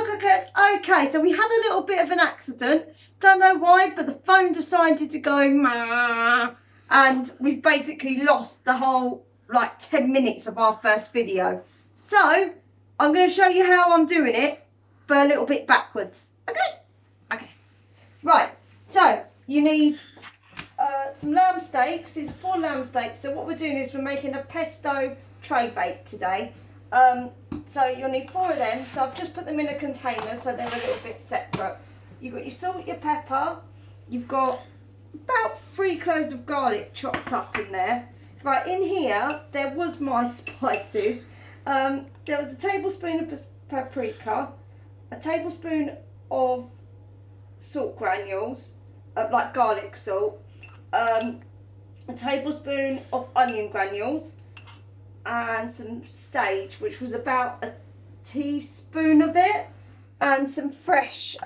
cookers. Okay, so we had a little bit of an accident. Don't know why, but the phone decided to go mah, and we basically lost the whole like 10 minutes of our first video. So I'm going to show you how I'm doing it, but a little bit backwards. Okay. Right. So you need some lamb steaks. There's 4 lamb steaks. So what we're doing is we're making a pesto tray bake today. So you'll need 4 of them. So I've just put them in a container so they're a little bit separate. You've got your salt, your pepper. You've got about 3 cloves of garlic chopped up in there. Right, in here there was my spices. There was a tablespoon of paprika, a tablespoon of salt granules, like garlic salt, a tablespoon of onion granules, and some sage, which was about a teaspoon of it, and some fresh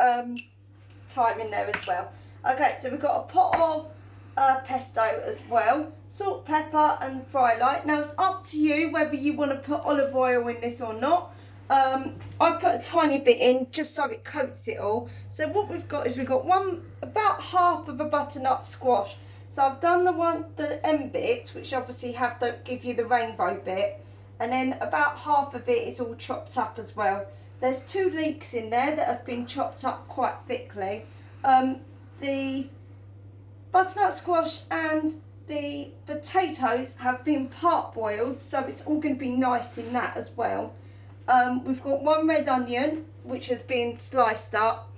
thyme in there as well. Okay, so we've got a pot of pesto as well, salt, pepper and fry light. Now it's up to you whether you want to put olive oil in this or not. I put a tiny bit in just so it coats it all. So what we've got is we've got about half of a butternut squash. So I've done the end bits, which obviously give you the rainbow bit, and then about half of it is all chopped up as well. There's 2 leeks in there that have been chopped up quite thickly. The butternut squash and the potatoes have been part boiled, so it's all going to be nice in that as well. We've got 1 red onion which has been sliced up,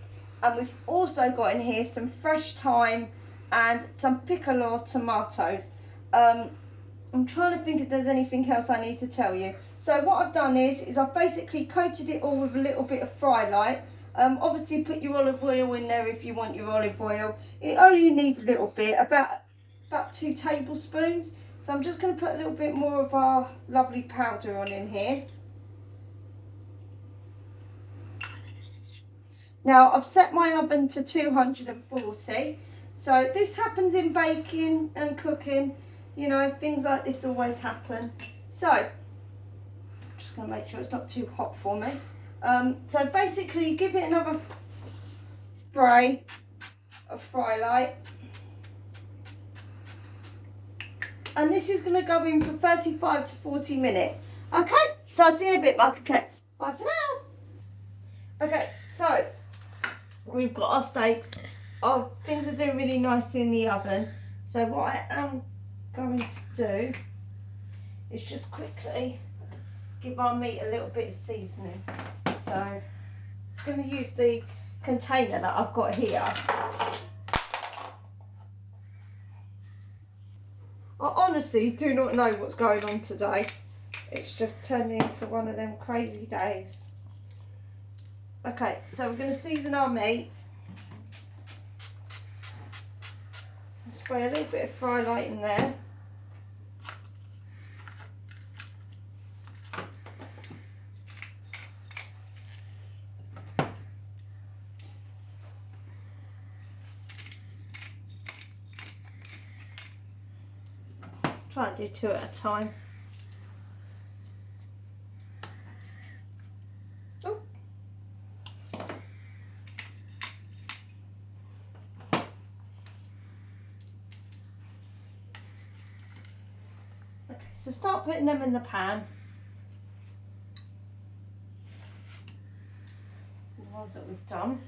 and we've also got in here some fresh thyme and some piccolo tomatoes. I'm trying to think if there's anything else I need to tell you. So what I've done is I've basically coated it all with a little bit of fry light. Obviously put your olive oil in there if you want your olive oil. It only needs a little bit, about 2 tablespoons. So I'm just going to put a little bit more of our lovely powder on in here. Now I've set my oven to 240. So this happens in baking and cooking, you know, things like this always happen. So I'm just going to make sure it's not too hot for me. So basically you give it another spray of fry light, and this is going to go in for 35 to 40 minutes. Okay, so I'll see you in a bit, my coquettes. Bye for now. Okay, so we've got our steaks. Oh, things are doing really nicely in the oven. So what I am going to do is just quickly give our meat a little bit of seasoning. So I'm going to use the container that I've got here. I honestly do not know what's going on today. It's just turned into one of them crazy days. Okay, so we're going to season our meat. Spray a little bit of fry light in there. Try and do 2 at a time. Oh. Okay, so start putting them in the pan. The ones that we've done.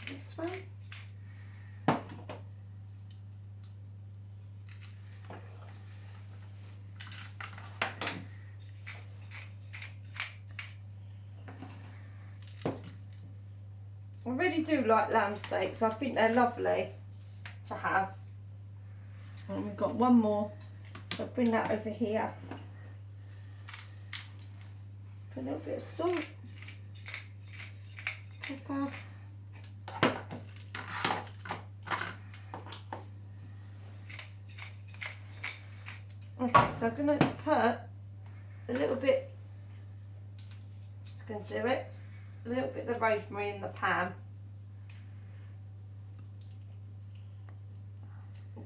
This one. I really do like lamb steaks. I think they're lovely to have. And we've got one more, so I'll bring that over here. Put a little bit of salt, pepper. Okay, so I'm going to put a little bit, just going to do it, a little bit of the rosemary in the pan.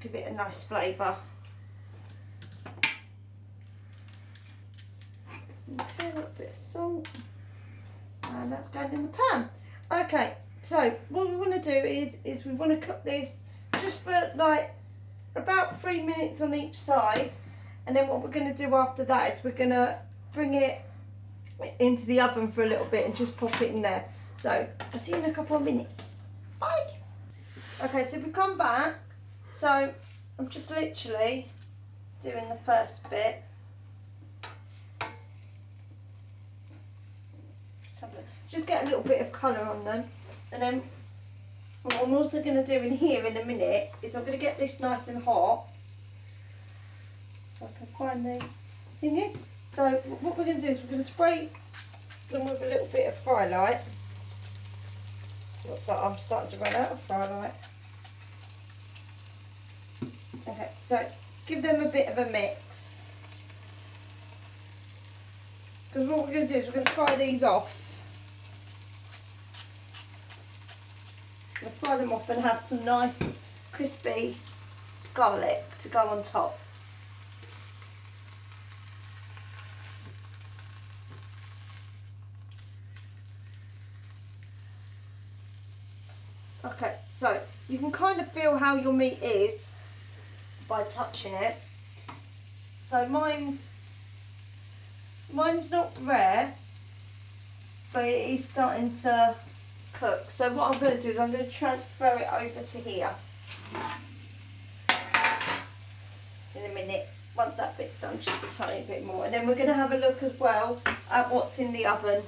Give it a nice flavour. bit of salt, and that's going in the pan. Okay, so what we want to do is we want to cook this just for like about 3 minutes on each side, and then what we're going to do after that is we're going to bring it into the oven for a little bit and just pop it in there. So I'll see you in a couple of minutes. Bye. Okay, so we come back. So I'm just literally doing the first bit. Just get a little bit of colour on them, and then what I'm also going to do in here in a minute is I'm going to get this nice and hot. If I can find the thingy. So what we're going to do is we're going to spray them with a little bit of fry light. Looks like I'm starting to run out of fry light. Okay, so give them a bit of a mix. Because what we're going to do is we're going to fry these off. We'll fry them off and have some nice crispy garlic to go on top. Okay, so you can kind of feel how your meat is by touching it. So mine's not rare, but it is starting to cook. So what I'm going to do is I'm going to transfer it over to here in a minute. Once that bit's done, just a tiny bit more, and then we're going to have a look as well at what's in the oven.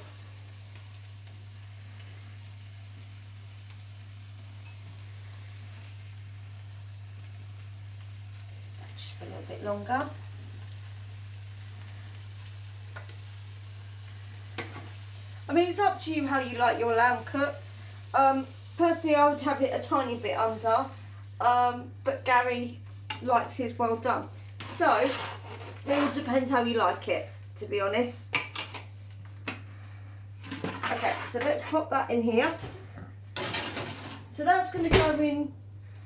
Just for a little bit longer. I mean, it's up to you how you like your lamb cooked. Personally, I would have it a tiny bit under, but Gary likes his well done. So, it all depends how you like it, to be honest. Okay, so let's pop that in here. So that's going to go in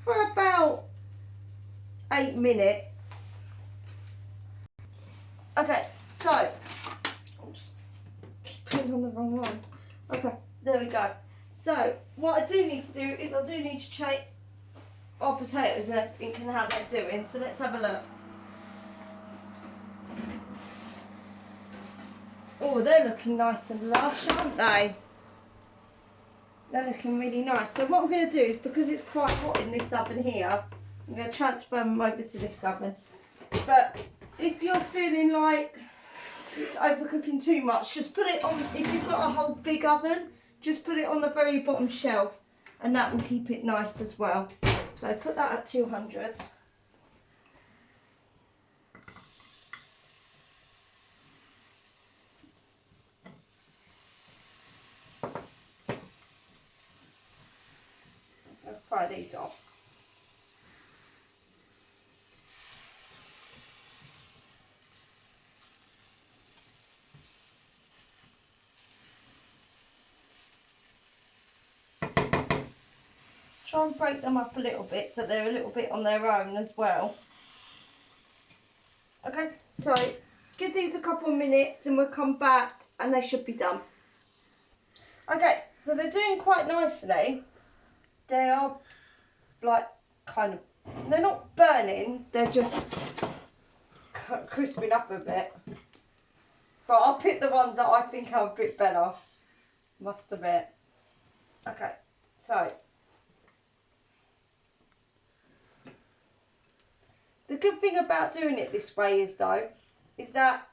for about 8 minutes. Okay, so I'm just putting on the wrong one. Okay, there we go. So what I do need to do is I do need to check our potatoes and everything and how they're doing. So let's have a look. Oh, they're looking nice and lush, aren't they? They're looking really nice. So what I'm going to do is, because it's quite hot in this oven here, I'm going to transfer them over to this oven. But if you're feeling like it's overcooking too much, just put it on, if you've got a whole big oven, just put it on the very bottom shelf, and that will keep it nice as well. So put that at 200. I'll fry these off. Try and break them up a little bit so they're a little bit on their own as well. Okay, so give these a couple of minutes and we'll come back and they should be done. Okay, so they're doing quite nicely. They are like kind of, they're not burning, they're just crisping up a bit. But I'll pick the ones that I think are a bit better, must admit. Okay, so the good thing about doing it this way is that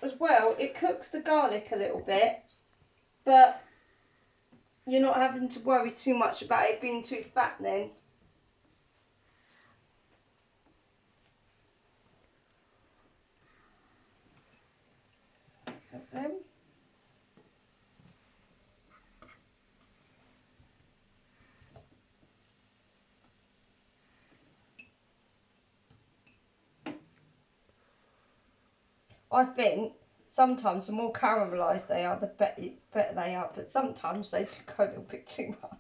as well it cooks the garlic a little bit, but you're not having to worry too much about it being too fattening. I think sometimes the more caramelised they are, the better they are, but sometimes they do go a little bit too much.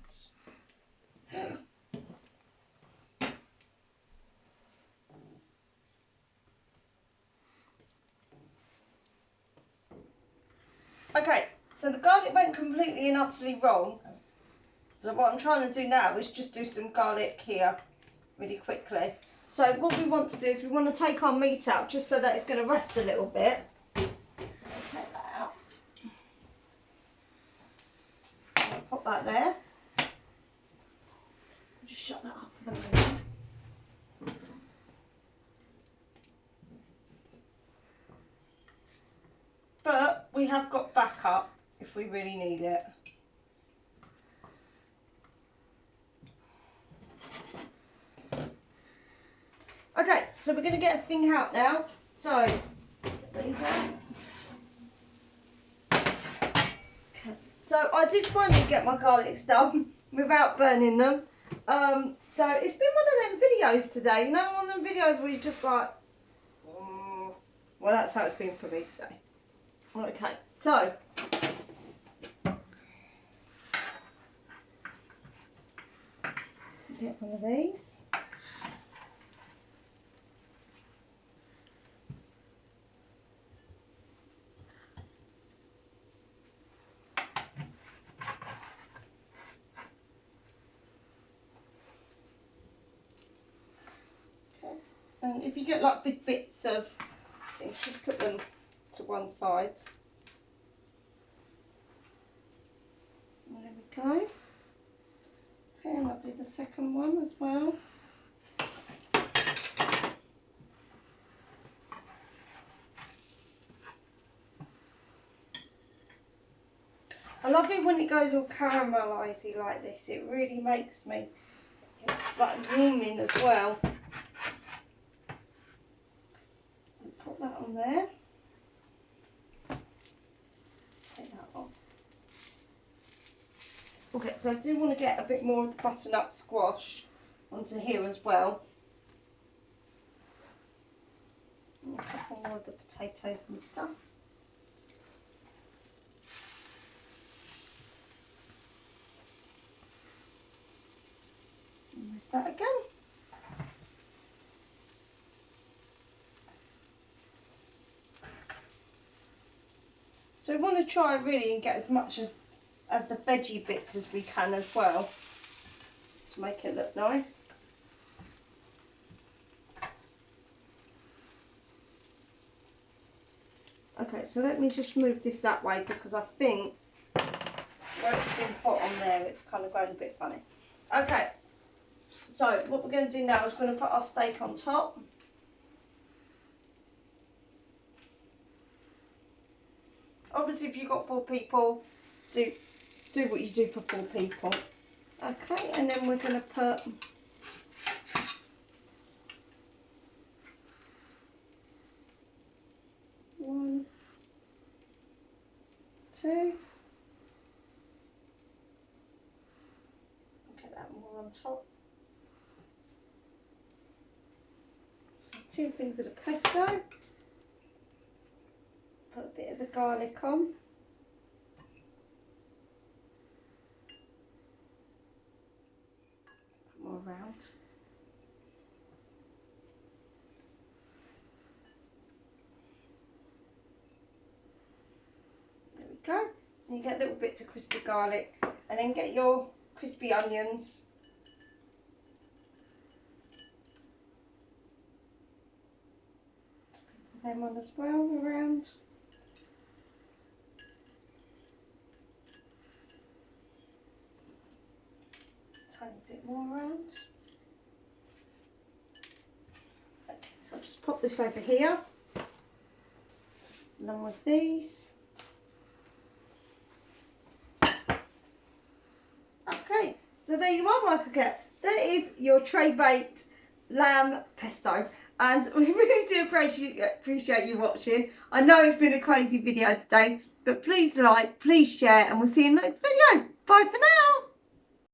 Okay, so the garlic went completely and utterly wrong. So what I'm trying to do now is just do some garlic here really quickly. So what we want to do is we want to take our meat out just so that it's going to rest a little bit. So I'll take that out. I'll pop that there. I'll just shut that up for the moment. But we have got backup if we really need it. Okay, so we're going to get everything out now. So, get these out. Okay. So I did finally get my garlics done without burning them. So it's been one of them videos today. You know, one of them videos where you're just like, well, that's how it's been for me today. Okay, so get one of these. And if you get like big bits of things, just put them to one side. And there we go. Okay, and I'll do the second one as well. I love it when it goes all caramelisy like this. It really makes me, it's like warming as well. So put that on there. Take that off. Okay, so I do want to get a bit more of the butternut squash onto here as well. And a couple more of the potatoes and stuff. And with that again. So we want to try really and get as much as the veggie bits as we can as well to make it look nice. Okay, so let me just move this that way because I think where it's been put on there it's kind of going a bit funny. Okay, so what we're going to do now is we're going to put our steak on top. Obviously if you've got 4 people, do what you do for 4 people. Okay, and then we're going to put one, 2. Get that more on top. So 2 things of the pesto. Put a bit of the garlic on. More round. There we go. And you get little bits of crispy garlic, and then get your crispy onions. Put them on as well around. Tiny bit more around. Okay, so I'll just pop this over here along with these. Okay, so there you are, my coquette. That is your tray baked lamb pesto, and we really do appreciate you watching. I know it's been a crazy video today, but please like, please share, and we'll see you in the next video. Bye for now.